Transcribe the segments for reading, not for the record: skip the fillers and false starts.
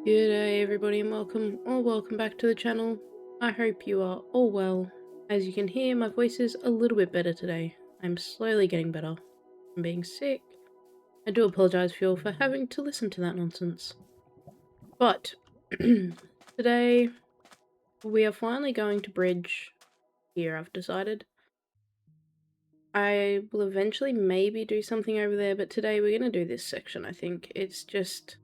Good day everybody and welcome back to the channel. I hope you are all well. As you can hear, my voice is a little bit better today. I'm slowly getting better from being sick. I do apologise for you all for having to listen to that nonsense. But today we are finally going to bridge here, I've decided. I will eventually maybe do something over there, but today we're going to do this section, I think. It's just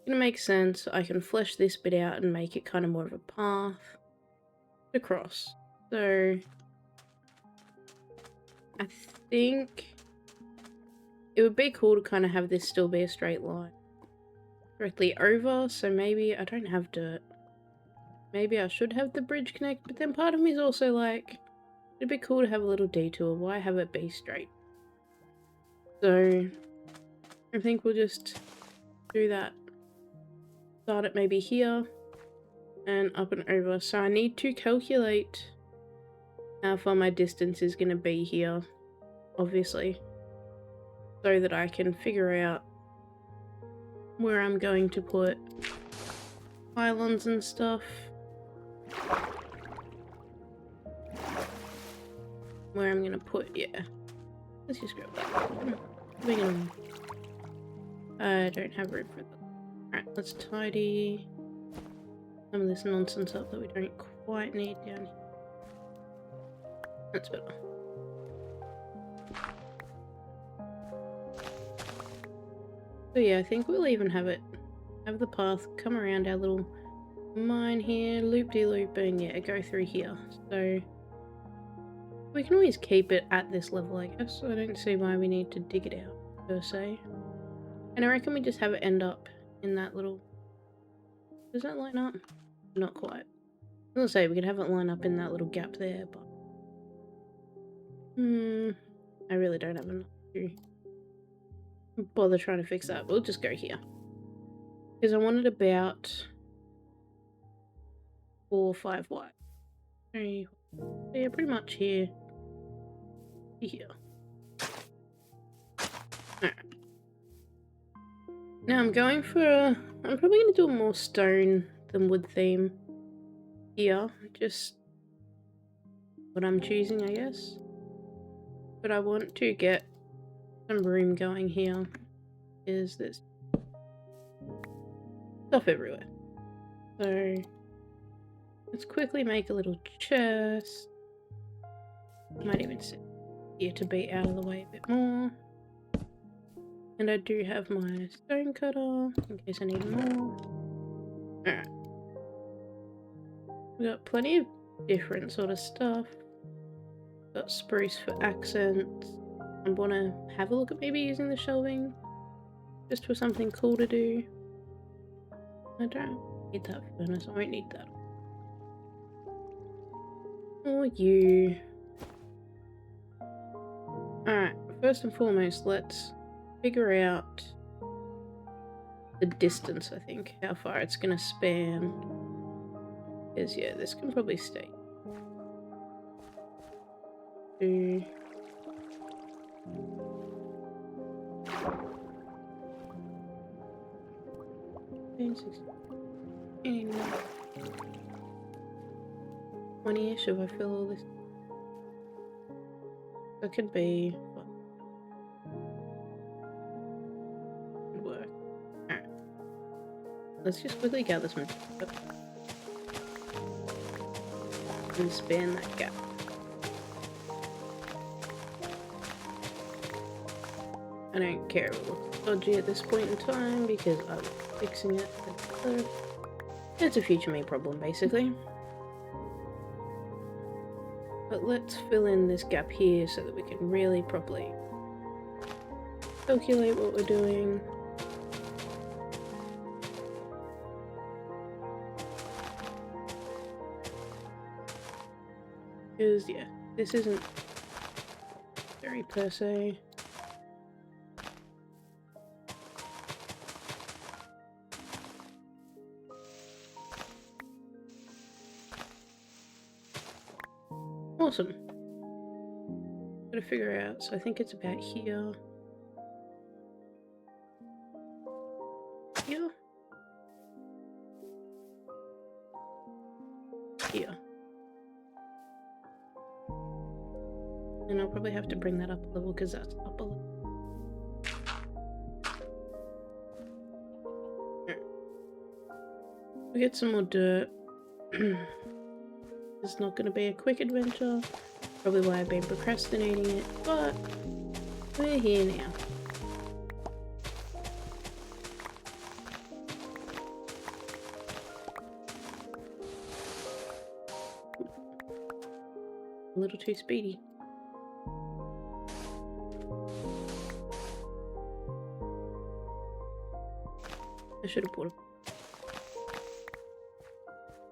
gonna make sense. I can flesh this bit out and make it kind of more of a path to cross. So I think it would be cool to kind of have this still be a straight line directly over. So maybe I don't have dirt. Maybe I should have the bridge connect, but then part of me is also like, it'd be cool to have a little detour. Why have it be straight? So I think we'll just do that. Start it maybe here and up and over. So I need to calculate how far my distance is going to be here, obviously, so that I can figure out where I'm going to put pylons and stuff. Where I'm going to put, yeah. Let's just grab that. I don't have room for that. Alright, let's tidy some of this nonsense up that we don't quite need down here. That's better. So yeah, I think we'll even have the path come around our little mine here, loop-de-loop, and yeah, go through here. So we can always keep it at this level, I guess. So I don't see why we need to dig it out, per se. And I reckon we just have it end up in that little... Does that line up? Not quite. I was gonna say, we could have it line up in that little gap there, but... I really don't have enough to bother trying to fix that. We'll just go here. Because I wanted about 4 or 5 wide. So yeah, pretty much here. Here. Alright. Now I'm going for I'm probably going to do a more stone than wood theme here. Just what I'm choosing, I guess. But I want to get some room going here. Is this stuff everywhere? So let's quickly make a little chest. Might even sit here to be out of the way a bit more. And I do have my stone cutter in case I need more. Alright. We got plenty of different sort of stuff. Got spruce for accents. I want to have a look at maybe using the shelving just for something cool to do. I don't need that furnace, I won't need that. Or you. Alright, first and foremost, let's figure out the distance, I think, how far it's going to span. Because, yeah, this can probably stay. 2. And 20-ish if I fill all this. That could be what could work. Alright. Let's just quickly gather some and span that gap. I don't care if it looks dodgy at this point in time because I'm fixing it. It's a future me problem, basically. But let's fill in this gap here so that we can really properly calculate what we're doing. Because, yeah, this isn't very per se. Awesome. Gotta figure out, so I think it's about here. Here? here. And I'll probably have to bring that up a level because that's up a level. We get some more dirt. It's not going to be a quick adventure. Probably why I've been procrastinating it, but we're here now. A little too speedy. I should have bought it.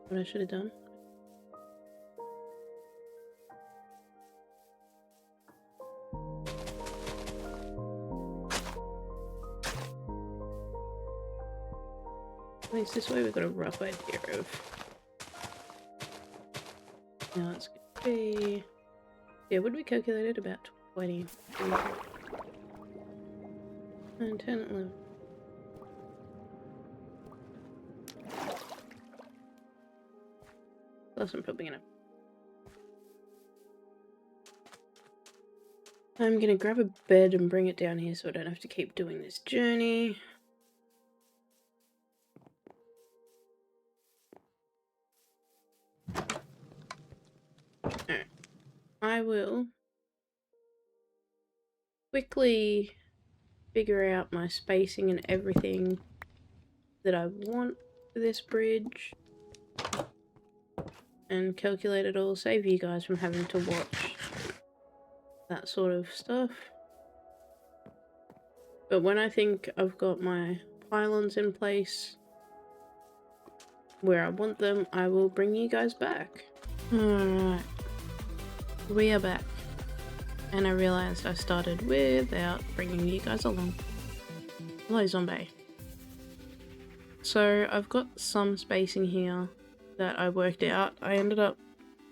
What I should have done. At least this way we've got a rough idea of. Now it's gonna be. Yeah, would we calculate it about 20? 9, 10, 11. Plus, I'm probably gonna. I'm gonna grab a bed and bring it down here so I don't have to keep doing this journey. Alright. I will quickly figure out my spacing and everything that I want for this bridge and calculate it all, save you guys from having to watch that sort of stuff. But when I think I've got my pylons in place where I want them, I will bring you guys back. Alright, we are back. And I realised I started without bringing you guys along. Hello, zombie. So I've got some spacing here that I worked out. I ended up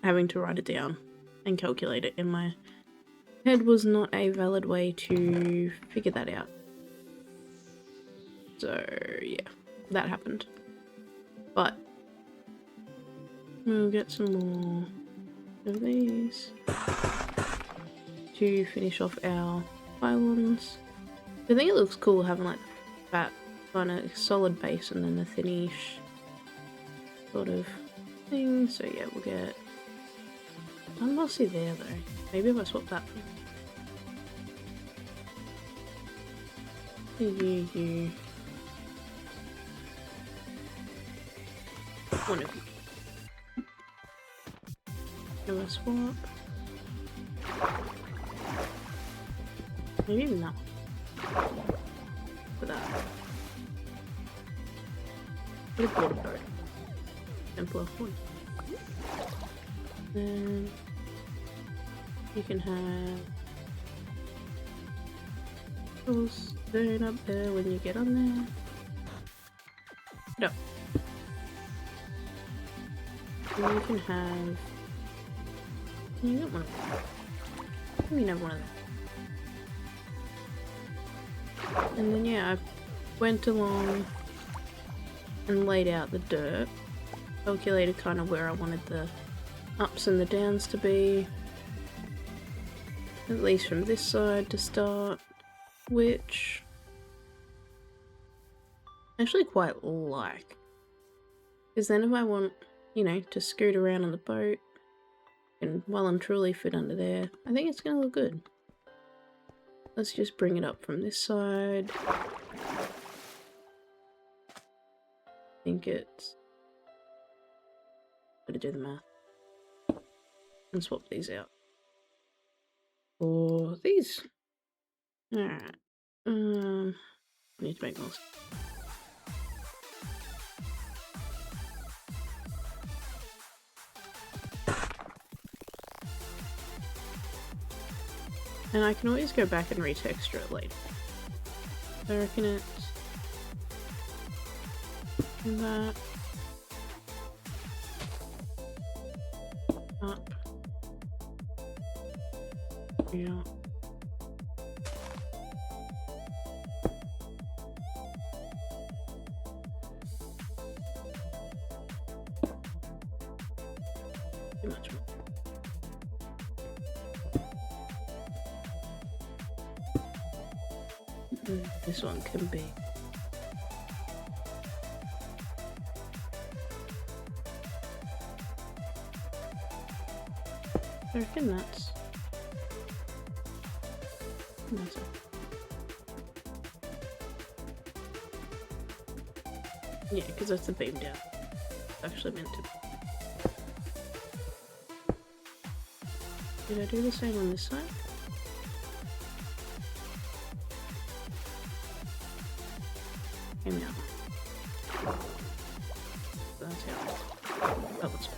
having to write it down and calculate it in my head. Was not a valid way to figure that out. So yeah, that happened. But we'll get some more of these to finish off our pylons. I think it looks cool having like that kind of solid base and then the thinnish sort of thing. So yeah, we'll get Unbossy there though. Maybe if I swap that for you. One of you. Do a swap. Maybe even that one. For that. Put a border boat. Simpler one. Then you can have those stone up there when you get on there. No. And you can have. You got one of them. You can have one of them. And then yeah, I went along and laid out the dirt, calculated kind of where I wanted the ups and the downs to be, at least from this side to start, which I actually quite like, because then if I want, you know, to scoot around on the boat and well and truly fit under there, I think it's going to look good. Let's just bring it up from this side. I think it's... Gotta do the math. And swap these out. Or these. Alright. I need to make more. And I can always go back and retexture it later. So I reckon it's that up. Yeah. Too much more. This one can be. I reckon that's. Yeah, because that's the beam down. It's actually meant to be. Did I do the same on this side? Okay, now. That's how that looks good.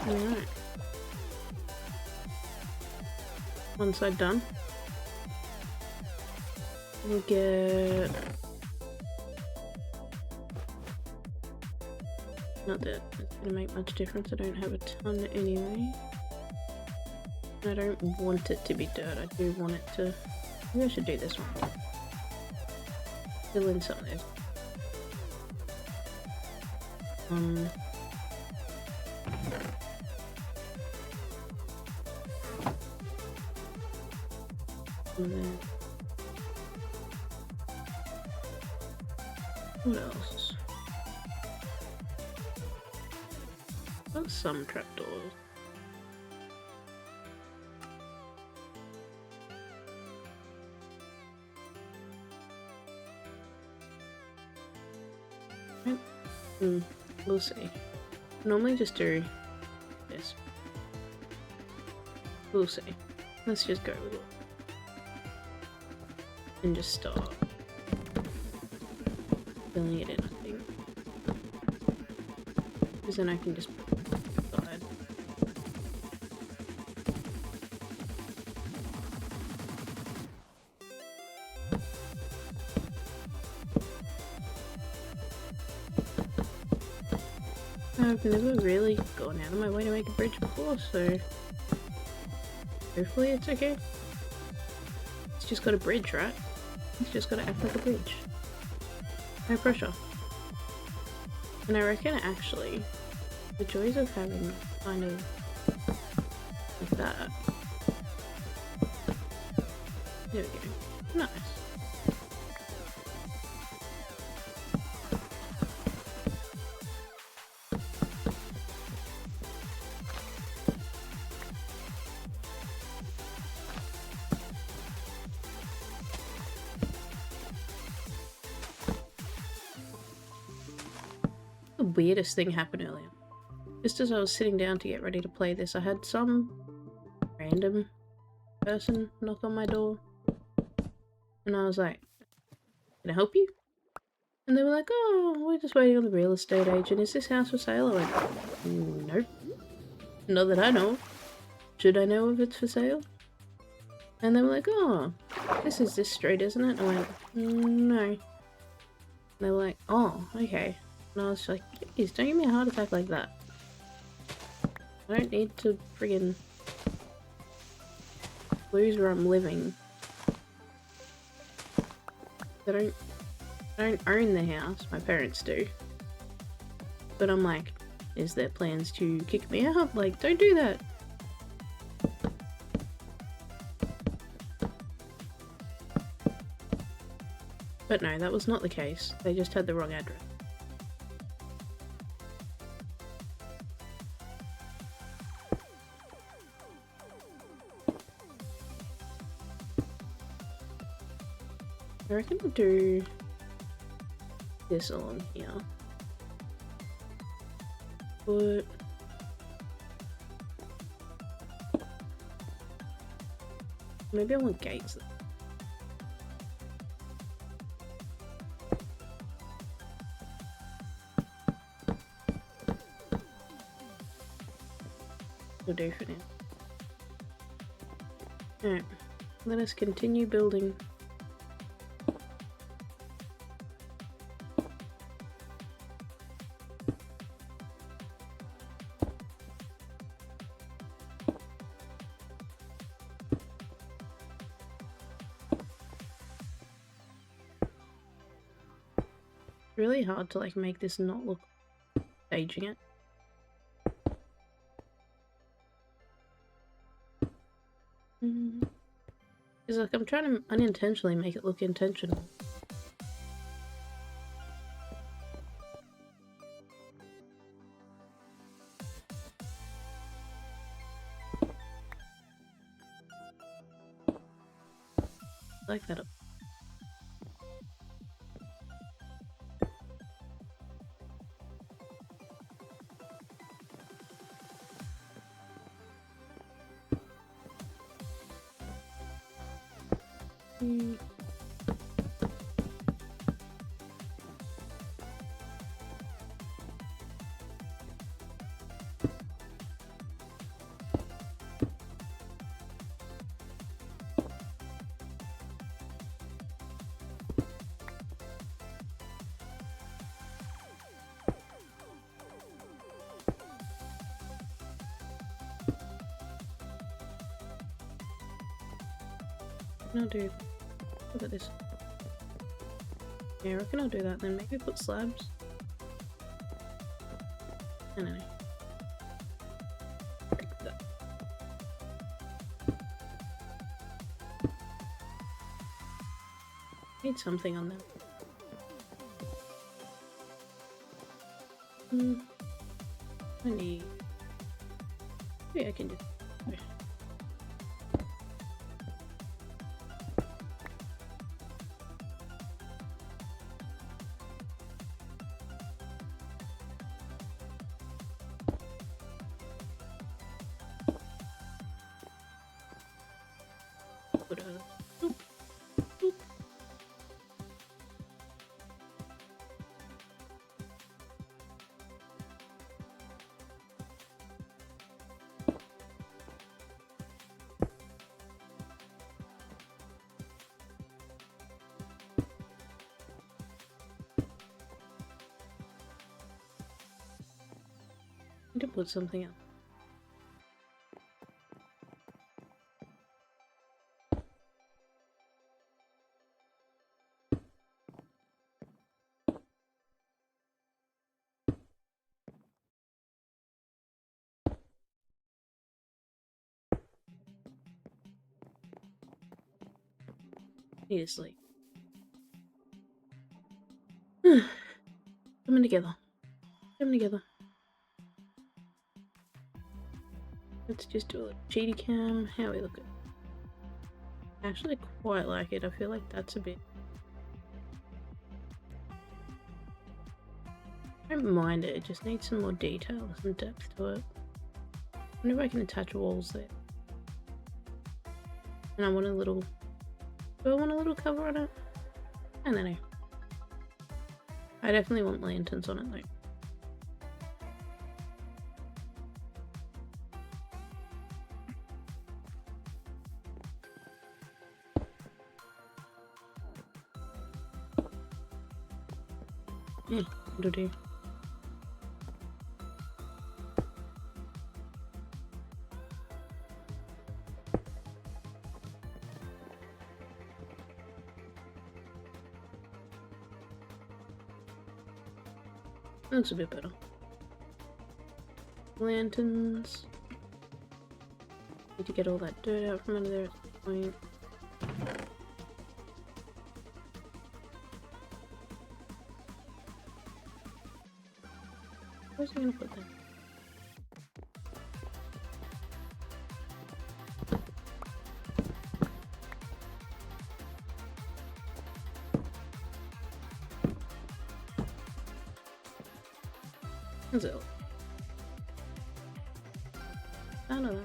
Alright. One side done. We'll get... Not that it's gonna make much difference, I don't have a ton anyway. I don't want it to be dirt, I do want it to... Maybe I should do this one. Fill in some of those. And then... What else? Got some trapdoors. We'll see. Normally just do this. We'll see. Let's just go with it. And just start filling it in, I think. Because then I can just put it aside. I've never really gone out of my way to make a bridge before, so hopefully it's okay. It's just got a bridge, right? It's just got to act like a bridge. No pressure. And I reckon actually the joys of having kind of like that. There we go. Nice. The weirdest thing happened earlier. Just as I was sitting down to get ready to play this, I had some random person knock on my door. And I was like, can I help you? And they were like, oh, we're just waiting on the real estate agent. Is this house for sale? I went, nope. Not that I know of. Should I know if it's for sale? And they were like, oh, this is this street, isn't it? I went, no. And they were like, oh, okay. And I was like, please, don't give me a heart attack like that. I don't need to friggin' lose where I'm living. I don't own the house, my parents do. But I'm like, is there plans to kick me out? Like, don't do that. But no, that was not the case. They just had the wrong address. I reckon I'll do this along here. But maybe I want gates. Will do for now. Alright, let us continue building. Really hard to like make this not look staging it. It's like I'm trying to unintentionally make it look intentional. Like that. I'll do. Look at this. Yeah, I reckon I'll do that then. Maybe put slabs. I don't know. Like that. Need something on that. I need. Maybe I can do. I need to put something up. Need to sleep. Coming together. Coming together. Let's just do a little cheaty cam. How we look at. I actually quite like it. I feel like that's a bit. I don't mind it. It just needs some more detail, some depth to it. I wonder if I can attach walls there. And I want a little. Do I want a little cover on it? I don't know. I definitely want lanterns on it though. Yeah, it'll do. Looks a bit better. Lanterns. Need to get all that dirt out from under there at this point. Where's he gonna put that? How's it look? I don't know.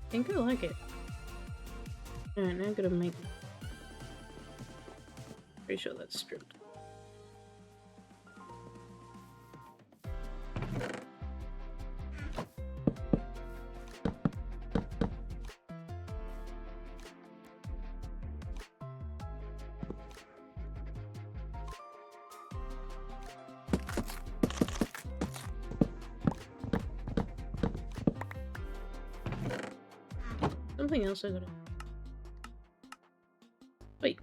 I think I like it. Alright, now I'm gonna make it. Pretty sure that's stripped. Something else I gotta... Wait.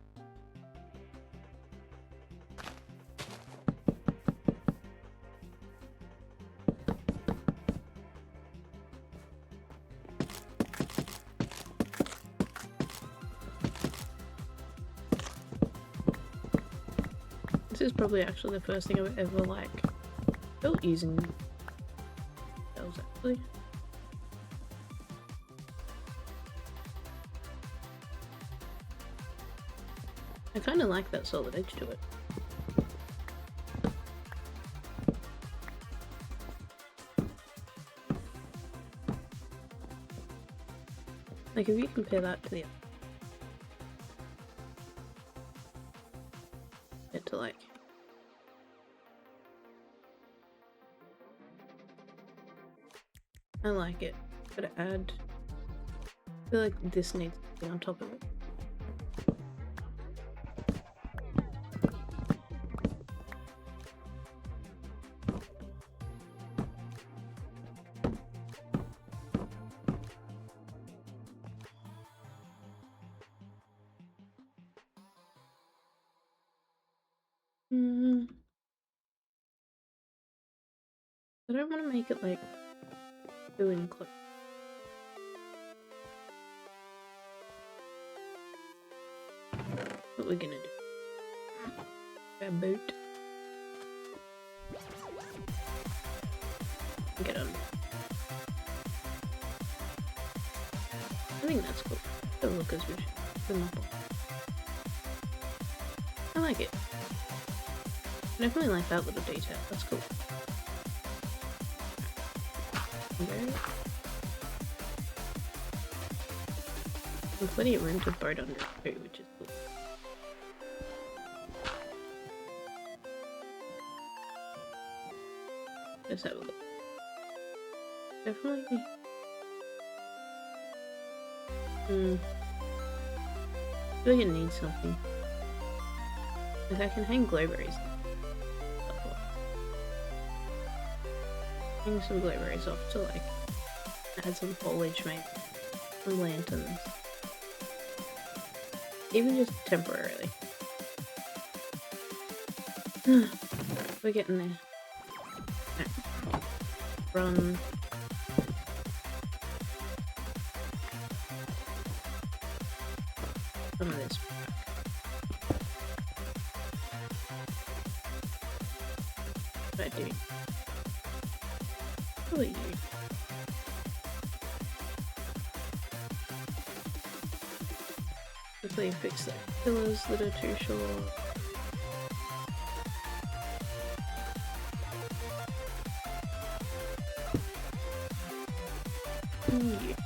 This is probably actually the first thing I've ever, like, built using those, actually. I kind of like that solid edge to it. Like, if you compare that to the other, to like, I like it. Gotta add, I feel like this needs to be on top of it. I don't want to make it like too enclosed. What we're gonna do? Grab a boot. Get on. I think that's cool. The look as we should put them up on. I like it. I definitely like that little detail. That's cool. Okay. There's plenty of room to boat under it too, which is cool. Let's have a look. Definitely. I feel like it needs something. Like I can hang glowberries. Hang some glowberries off to like add some foliage, maybe some lanterns, even just temporarily. We're getting there. Run. Some of this. What am I doing? What are you doing? Quickly fix the pillars that are too short. Yeah.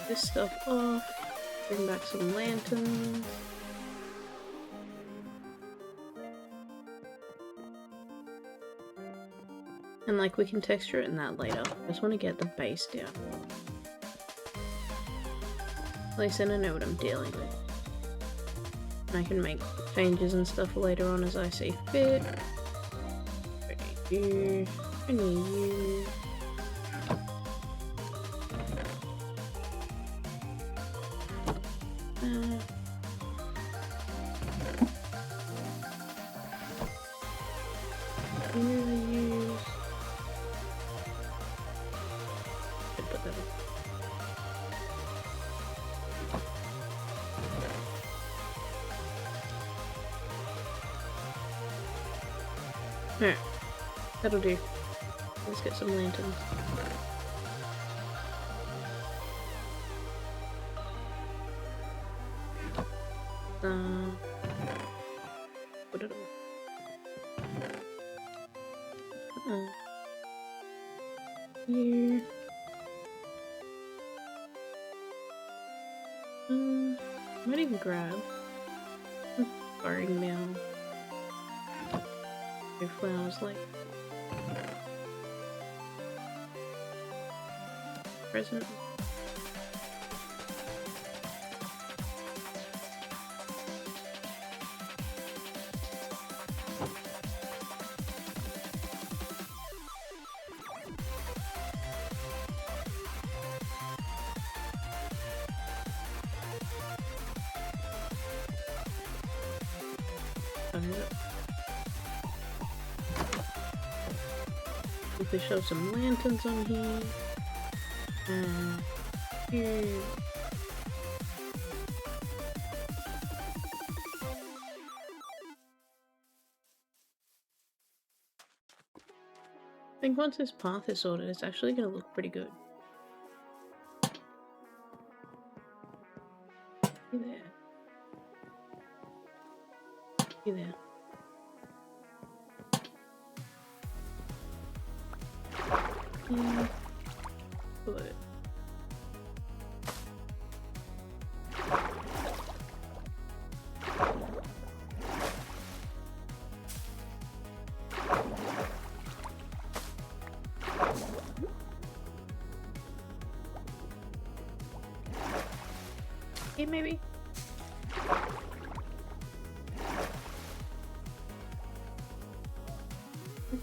This stuff off. Bring back some lanterns. And like we can texture it in that later. I just want to get the base down. At least then I know what I'm dealing with. And I can make changes and stuff later on as I see fit. I need you. Alright, that'll do. Let's get some lanterns. Put it on. Here. Might even grab firing mail. Flowers like present. time, is it? If we show some lanterns on here. And here. I think once this path is sorted, it's actually going to look pretty good. You there. You there. Good. Yeah, maybe.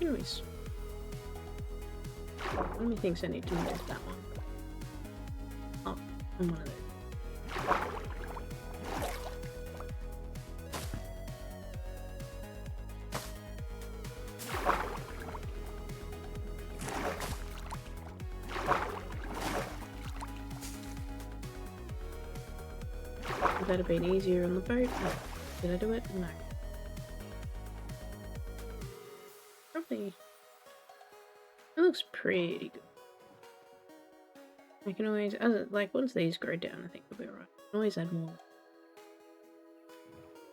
Anyways. How many things I need to move that one? Oh, I'm one of those. Would that have been easier on the boat? No. Did I do it? No. Probably. It looks pretty good. I can always, like, once these grow down, I think it'll be alright. I can always add more.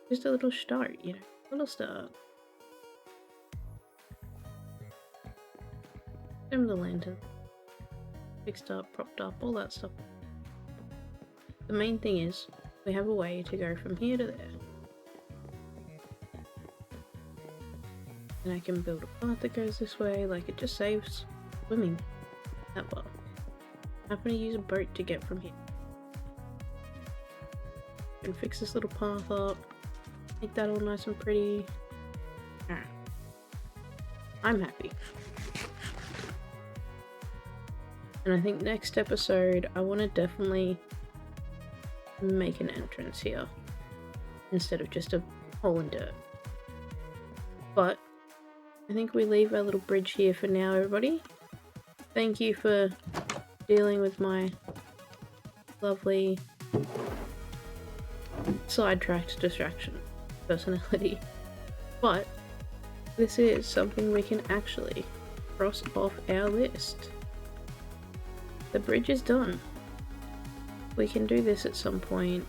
Just a little start, you know, a little start. Same with the lantern. Fixed up, propped up, all that stuff. The main thing is, we have a way to go from here to there. And I can build a path that goes this way, like it just saves swimming that far. I'm gonna use a boat to get from here. And fix this little path up, make that all nice and pretty. Alright. I'm happy. And I think next episode, I want to definitely make an entrance here instead of just a hole in dirt. But I think we leave our little bridge here for now, everybody. Thank you for dealing with my lovely sidetracked distraction personality. But this is something we can actually cross off our list. The bridge is done. We can do this at some point.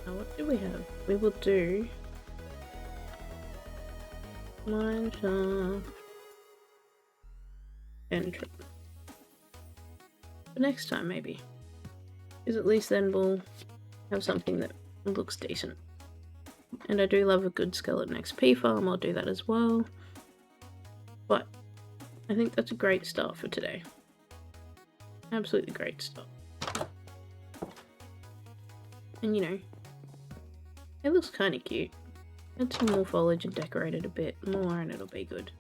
Now, what do we have? We will do mine shaft entrance. But next time, maybe. Because at least then we'll have something that looks decent. And I do love a good skeleton XP farm, I'll do that as well. But I think that's a great start for today. Absolutely great start. And you know, it looks kind of cute. Add some more foliage and decorate it a bit more and it'll be good.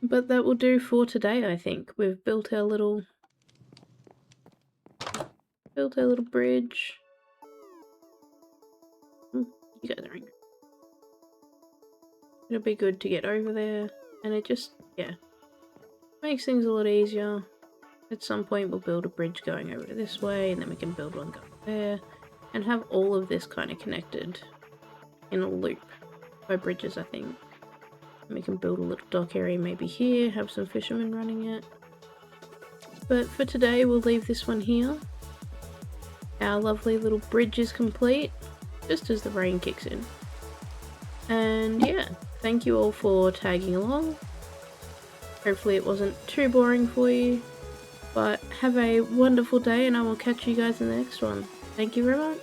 But that will do for today, I think. We've built our little bridge. You guys are angry. It'll be good to get over there, and it just, yeah, makes things a lot easier. At some point we'll build a bridge going over this way, and then we can build one going there, and have all of this kind of connected in a loop by bridges, I think. And we can build a little dock area maybe here, have some fishermen running it. But for today we'll leave this one here. Our lovely little bridge is complete, just as the rain kicks in. And yeah, thank you all for tagging along. Hopefully it wasn't too boring for you. But have a wonderful day and I will catch you guys in the next one. Thank you very much.